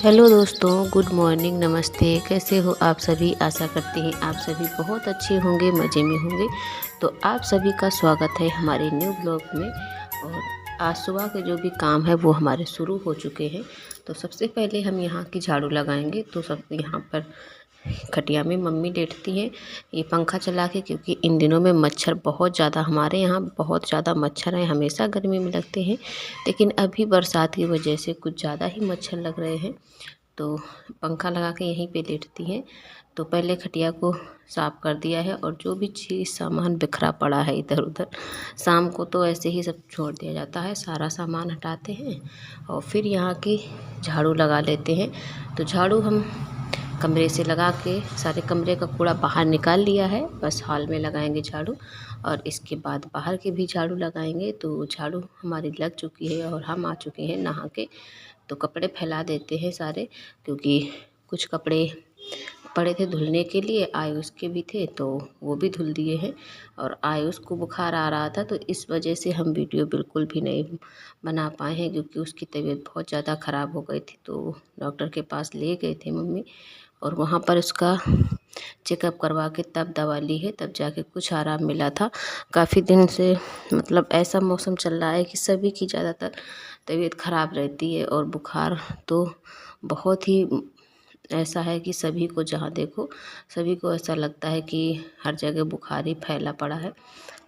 Hello दोस्तों, good morning, नमस्ते। कैसे हो आप सभी? आशा करते हैं आप सभी बहुत अच्छे होंगे, मज़े में होंगे। तो आप सभी का स्वागत है हमारे न्यू ब्लॉग में। और आज सुबह के जो भी काम है वो हमारे शुरू हो चुके हैं। तो सबसे पहले हम यहाँ की झाड़ू लगाएंगे। तो सब यहाँ पर खटिया में मम्मी लेटती हैं ये पंखा चला के, क्योंकि इन दिनों में मच्छर बहुत ज़्यादा, हमारे यहाँ बहुत ज़्यादा मच्छर हैं। हमेशा गर्मी में लगते हैं, लेकिन अभी बरसात की वजह से कुछ ज़्यादा ही मच्छर लग रहे हैं। तो पंखा लगा के यहीं पे लेटती हैं। तो पहले खटिया को साफ़ कर दिया है, और जो भी चीज़ सामान बिखरा पड़ा है इधर उधर, शाम को तो ऐसे ही सब छोड़ दिया जाता है। सारा सामान हटाते हैं और फिर यहाँ की झाड़ू लगा लेते हैं। तो झाड़ू हम कमरे से लगा के सारे कमरे का कूड़ा बाहर निकाल लिया है। बस हॉल में लगाएंगे झाड़ू, और इसके बाद बाहर के भी झाड़ू लगाएंगे। तो झाड़ू हमारी लग चुकी है और हम आ चुके हैं नहा के। तो कपड़े फैला देते हैं सारे, क्योंकि कुछ कपड़े पड़े थे धुलने के लिए, आयुष के भी थे तो वो भी धुल दिए हैं। और आयुष को बुखार आ रहा था, तो इस वजह से हम वीडियो बिल्कुल भी नहीं बना पाए हैं, क्योंकि उसकी तबीयत बहुत ज़्यादा ख़राब हो गई थी। तो डॉक्टर के पास ले गए थे मम्मी, और वहाँ पर उसका चेकअप करवा के तब दवा ली है, तब जाके कुछ आराम मिला था। काफ़ी दिन से मतलब ऐसा मौसम चल रहा है कि सभी की ज़्यादातर तबीयत ख़राब रहती है, और बुखार तो बहुत ही ऐसा है कि सभी को जहाँ देखो सभी को ऐसा लगता है कि हर जगह बुखार ही फैला पड़ा है।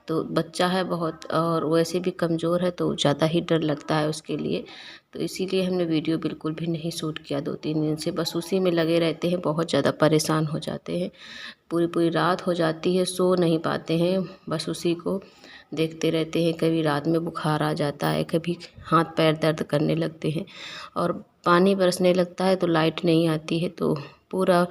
तो बच्चा है बहुत, और वैसे भी कमज़ोर है, तो ज़्यादा ही डर लगता है उसके लिए। तो इसीलिए हमने वीडियो बिल्कुल भी नहीं शूट किया 2-3 दिन से। बस उसी में लगे रहते हैं, बहुत ज़्यादा परेशान हो जाते हैं। पूरी पूरी रात हो जाती है, सो नहीं पाते हैं, बस उसी को देखते रहते हैं। कभी रात में बुखार आ जाता है, कभी हाथ पैर दर्द करने लगते हैं, और पानी बरसने लगता है तो लाइट नहीं आती है। तो पूरा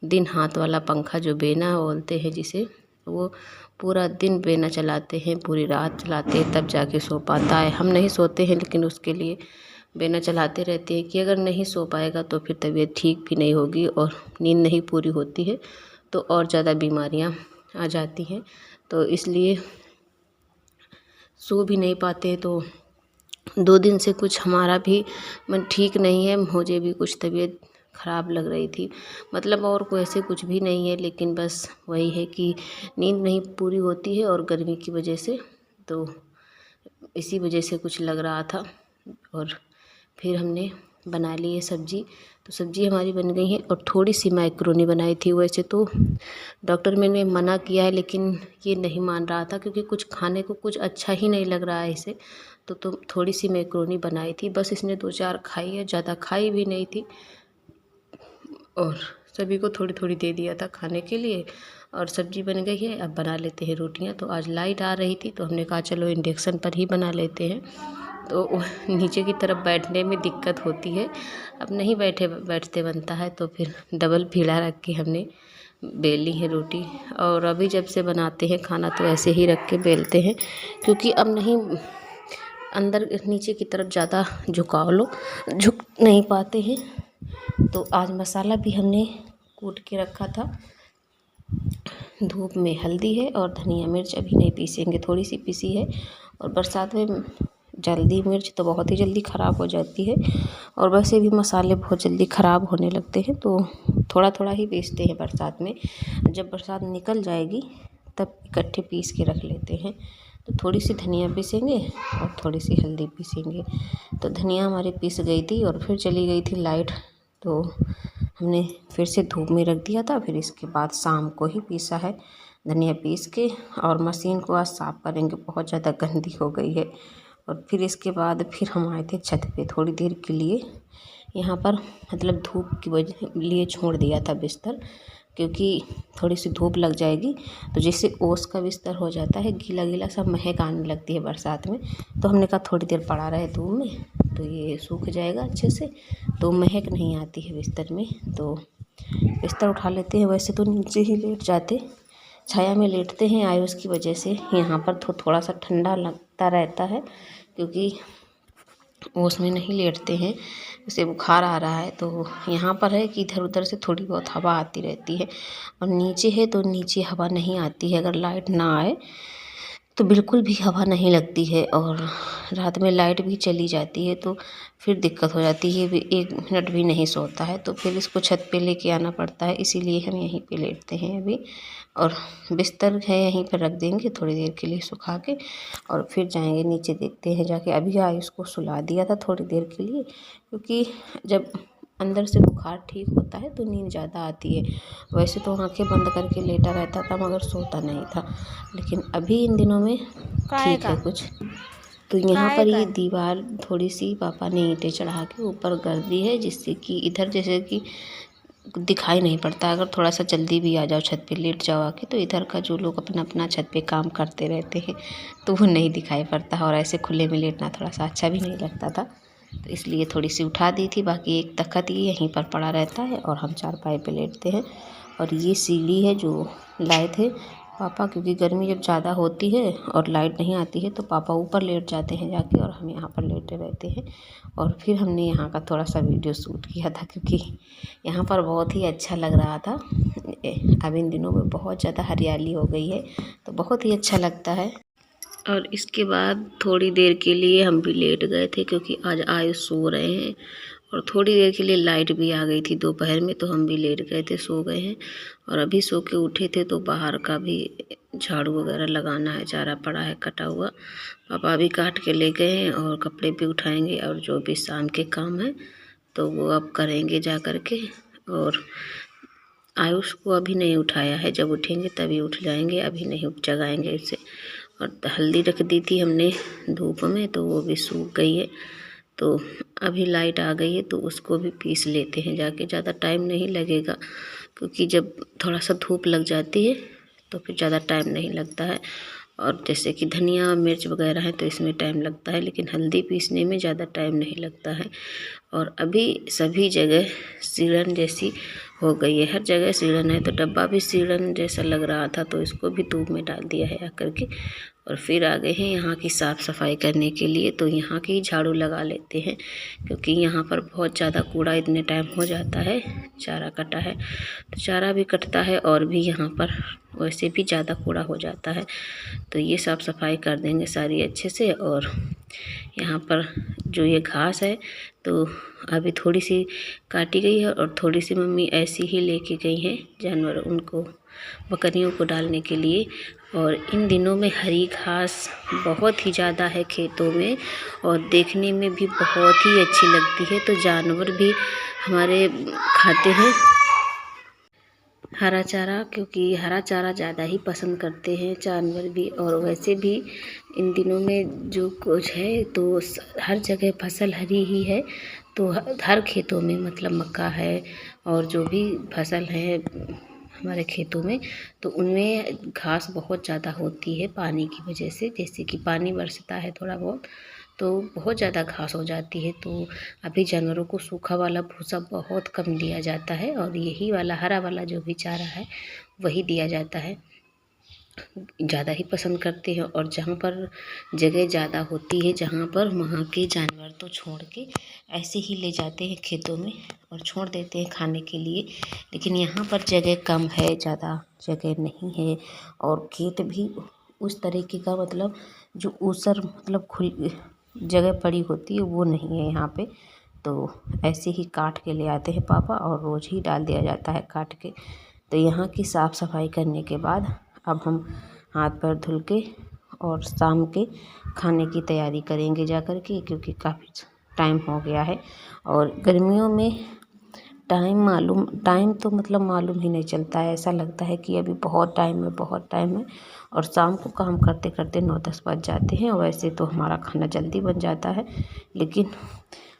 दिन हाथ वाला पंखा जो बेना बोलते हैं जिसे, वो पूरा दिन बेना चलाते हैं, पूरी रात चलाते हैं, तब जाके सो पाता है। हम नहीं सोते हैं, लेकिन उसके लिए बेना चलाते रहते हैं कि अगर नहीं सो पाएगा तो फिर तबीयत ठीक भी नहीं होगी, और नींद नहीं पूरी होती है तो और ज़्यादा बीमारियां आ जाती हैं। तो इसलिए सो भी नहीं पाते। तो 2 दिन से कुछ हमारा भी मन ठीक नहीं है, मुझे भी कुछ तबीयत ख़राब लग रही थी। मतलब और कोई ऐसे कुछ भी नहीं है, लेकिन बस वही है कि नींद नहीं पूरी होती है, और गर्मी की वजह से, तो इसी वजह से कुछ लग रहा था। और फिर हमने बना ली है सब्ज़ी। तो सब्ज़ी हमारी बन गई है, और थोड़ी सी मैक्रोनी बनाई थी। वैसे तो डॉक्टर मैंने मना किया है, लेकिन ये नहीं मान रहा था, क्योंकि कुछ खाने को कुछ अच्छा ही नहीं लग रहा है इसे। तो थोड़ी सी मैक्रोनी बनाई थी, बस इसने 2-4 खाई है, ज़्यादा खाई भी नहीं थी, और सभी को थोड़ी थोड़ी दे दिया था खाने के लिए। और सब्ज़ी बन गई है, अब बना लेते हैं रोटियां। तो आज लाइट आ रही थी, तो हमने कहा चलो इंडक्शन पर ही बना लेते हैं। तो नीचे की तरफ बैठने में दिक्कत होती है, अब नहीं बैठते बनता है, तो फिर डबल पीढ़ा रख के हमने बेली है रोटी। और अभी जब से बनाते हैं खाना तो ऐसे ही रख के बेलते हैं, क्योंकि अब नहीं अंदर नीचे की तरफ ज़्यादा झुक नहीं पाते हैं। तो आज मसाला भी हमने कूट के रखा था। धूप में हल्दी है और धनिया मिर्च अभी नहीं पीसेंगे, थोड़ी सी पीसी है। और बरसात में जल्दी मिर्च तो बहुत ही जल्दी ख़राब हो जाती है, और वैसे भी मसाले बहुत जल्दी ख़राब होने लगते हैं, तो थोड़ा थोड़ा ही पीसते हैं बरसात में। जब बरसात निकल जाएगी तब इकट्ठे पीस के रख लेते हैं। तो थोड़ी सी धनिया पीसेंगे और थोड़ी सी हल्दी पीसेंगे। तो धनिया हमारी पीस गई थी, और फिर चली गई थी लाइट, तो हमने फिर से धूप में रख दिया था। फिर इसके बाद शाम को ही पीसा है धनिया पीस के, और मशीन को आज साफ़ करेंगे, बहुत ज़्यादा गंदी हो गई है। और फिर इसके बाद फिर हम आए थे छत पे थोड़ी देर के लिए। यहाँ पर मतलब धूप की वजह लिए छोड़ दिया था बिस्तर, क्योंकि थोड़ी सी धूप लग जाएगी तो जैसे ओस का बिस्तर हो जाता है, गीला गीला सब महक आने लगती है बरसात में। तो हमने कहा थोड़ी देर पड़ा रहे धूप में, तो ये सूख जाएगा अच्छे से, तो महक नहीं आती है बिस्तर में। तो बिस्तर उठा लेते हैं। वैसे तो नीचे ही लेट जाते, छाया में लेटते हैं। आयुष की वजह से यहाँ पर थोड़ा सा ठंडा लगता रहता है, क्योंकि ओस में नहीं लेटते हैं, उसे बुखार आ रहा है। तो यहाँ पर है कि इधर उधर से थोड़ी बहुत हवा आती रहती है, और नीचे है तो नीचे हवा नहीं आती है। अगर लाइट ना आए तो बिल्कुल भी हवा नहीं लगती है और रात में लाइट भी चली जाती है तो फिर दिक्कत हो जाती है। भी 1 मिनट भी नहीं सोता है तो फिर इसको छत पे लेके आना पड़ता है, इसीलिए हम यहीं पे लेटते हैं अभी। और बिस्तर है यहीं पर रख देंगे थोड़ी देर के लिए सुखा के, और फिर जाएंगे नीचे, देखते हैं जाके। अभी आयुष को सुला दिया था थोड़ी देर के लिए, क्योंकि जब अंदर से बुखार ठीक होता है तो नींद ज़्यादा आती है। वैसे तो आंखें बंद करके लेटा रहता था मगर सोता नहीं था, लेकिन अभी इन दिनों में ठीक है कुछ। तो यहाँ पर ये दीवार थोड़ी सी पापा ने ईंटें चढ़ा के ऊपर कर दी है, जिससे कि इधर जैसे कि दिखाई नहीं पड़ता। अगर थोड़ा सा जल्दी भी आ जाओ छत पे लेट जाओ आके, तो इधर का जो लोग अपना अपना छत पे काम करते रहते हैं तो वो नहीं दिखाई पड़ता है, और ऐसे खुले में लेटना थोड़ा सा अच्छा भी नहीं लगता था, तो इसलिए थोड़ी सी उठा दी थी। बाकी एक तख्त ये यहीं पर पड़ा रहता है और हम चारपाई पे लेटते हैं। और ये सीढ़ी है जो लाए थे पापा, क्योंकि गर्मी जब ज़्यादा होती है और लाइट नहीं आती है तो पापा ऊपर लेट जाते हैं जाके, और हम यहाँ पर लेटे रहते हैं। और फिर हमने यहाँ का थोड़ा सा वीडियो शूट किया था, क्योंकि यहाँ पर बहुत ही अच्छा लग रहा था। अब इन दिनों में बहुत ज़्यादा हरियाली हो गई है तो बहुत ही अच्छा लगता है। और इसके बाद थोड़ी देर के लिए हम भी लेट गए थे, क्योंकि आज आयुष सो रहे हैं और थोड़ी देर के लिए लाइट भी आ गई थी दोपहर में, तो हम भी लेट गए थे, सो गए हैं। और अभी सो के उठे थे तो बाहर का भी झाड़ू वगैरह लगाना है, चारा पड़ा है कटा हुआ, पापा भी काट के ले गए हैं। और कपड़े भी उठाएंगे और जो भी शाम के काम है तो वो अब करेंगे जा कर के। और आयुष को अभी नहीं उठाया है, जब उठेंगे तभी उठ जाएंगे, अभी नहीं जगाएंगे उसे। और हल्दी रख दी थी हमने धूप में तो वो भी सूख गई है, तो अभी लाइट आ गई है तो उसको भी पीस लेते हैं जाके। ज़्यादा टाइम नहीं लगेगा, क्योंकि जब थोड़ा सा धूप लग जाती है तो फिर ज़्यादा टाइम नहीं लगता है। और जैसे कि धनिया मिर्च वगैरह है तो इसमें टाइम लगता है, लेकिन हल्दी पीसने में ज़्यादा टाइम नहीं लगता है। और अभी सभी जगह सीलन जैसी हो गई है, हर जगह सीलन है, तो डब्बा भी सीलन जैसा लग रहा था तो इसको भी धूप में डाल दिया है आकर के। और फिर आ गए हैं यहाँ की साफ़ सफाई करने के लिए, तो यहाँ की झाड़ू लगा लेते हैं, क्योंकि यहाँ पर बहुत ज़्यादा कूड़ा इतने टाइम हो जाता है। चारा कटा है तो चारा भी कटता है और भी यहाँ पर वैसे भी ज़्यादा कूड़ा हो जाता है, तो ये साफ़ सफाई कर देंगे सारी अच्छे से। और यहाँ पर जो ये घास है तो अभी थोड़ी सी काटी गई है और थोड़ी सी मम्मी ऐसी ही लेके गई हैं जानवर उनको, बकरियों को डालने के लिए। और इन दिनों में हरी घास बहुत ही ज़्यादा है खेतों में और देखने में भी बहुत ही अच्छी लगती है, तो जानवर भी हमारे खाते हैं हरा चारा, क्योंकि हरा चारा ज़्यादा ही पसंद करते हैं जानवर भी। और वैसे भी इन दिनों में जो कुछ है तो हर जगह फसल हरी ही है, तो हर खेतों में मतलब मक्का है और जो भी फसल है हमारे खेतों में, तो उनमें घास बहुत ज़्यादा होती है पानी की वजह से। जैसे कि पानी बरसता है थोड़ा बहुत तो बहुत ज़्यादा घास हो जाती है, तो अभी जानवरों को सूखा वाला भूसा बहुत कम दिया जाता है और यही वाला हरा वाला जो भी चारा है वही दिया जाता है, ज़्यादा ही पसंद करते हैं। और जहाँ पर जगह ज़्यादा होती है जहाँ पर, वहाँ के जानवर तो छोड़ के ऐसे ही ले जाते हैं खेतों में और छोड़ देते हैं खाने के लिए। लेकिन यहाँ पर जगह कम है, ज़्यादा जगह नहीं है और खेत भी उस तरीके का मतलब जो ऊसर मतलब खुली जगह पड़ी होती है वो नहीं है यहाँ पे, तो ऐसे ही काट के ले आते हैं पापा और रोज़ ही डाल दिया जाता है काट के। तो यहाँ की साफ़ सफाई करने के बाद अब हम हाथ पैर धुल के और शाम के खाने की तैयारी करेंगे जा कर के, क्योंकि काफ़ी टाइम हो गया है। और गर्मियों में टाइम तो मतलब मालूम ही नहीं चलता है, ऐसा लगता है कि अभी बहुत टाइम है बहुत टाइम है। और शाम को काम करते करते 9-10 बज जाते हैं। वैसे तो हमारा खाना जल्दी बन जाता है, लेकिन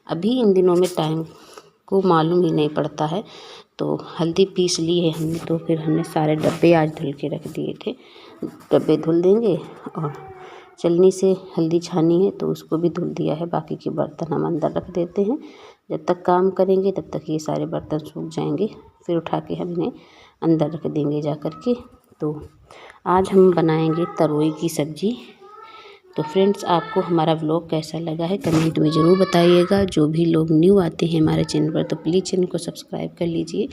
अभी इन दिनों में टाइम को मालूम ही नहीं पड़ता है। तो हल्दी पीस ली है हमने, तो फिर हमने सारे डब्बे आज धुल के रख दिए थे, डब्बे धुल देंगे। और चलनी से हल्दी छानी है तो उसको भी धुल दिया है, बाकी के बर्तन हम अंदर रख देते हैं। जब तक काम करेंगे तब तक ये सारे बर्तन सूख जाएंगे, फिर उठा के हम इन्हें अंदर रख देंगे जा कर के। तो आज हम बनाएंगे तरोई की सब्ज़ी। तो फ्रेंड्स, आपको हमारा व्लॉग कैसा लगा है कमेंट में ज़रूर बताइएगा। जो भी लोग न्यू आते हैं हमारे चैनल पर तो प्लीज़ चैनल को सब्सक्राइब कर लीजिए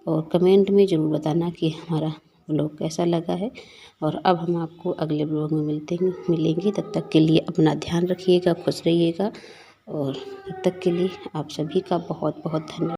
और कमेंट में ज़रूर बताना कि हमारा व्लॉग कैसा लगा है। और अब हम आपको अगले व्लॉग में मिलेंगे। तब तक के लिए अपना ध्यान रखिएगा, खुश रहिएगा। और तब तक के लिए आप सभी का बहुत बहुत धन्यवाद।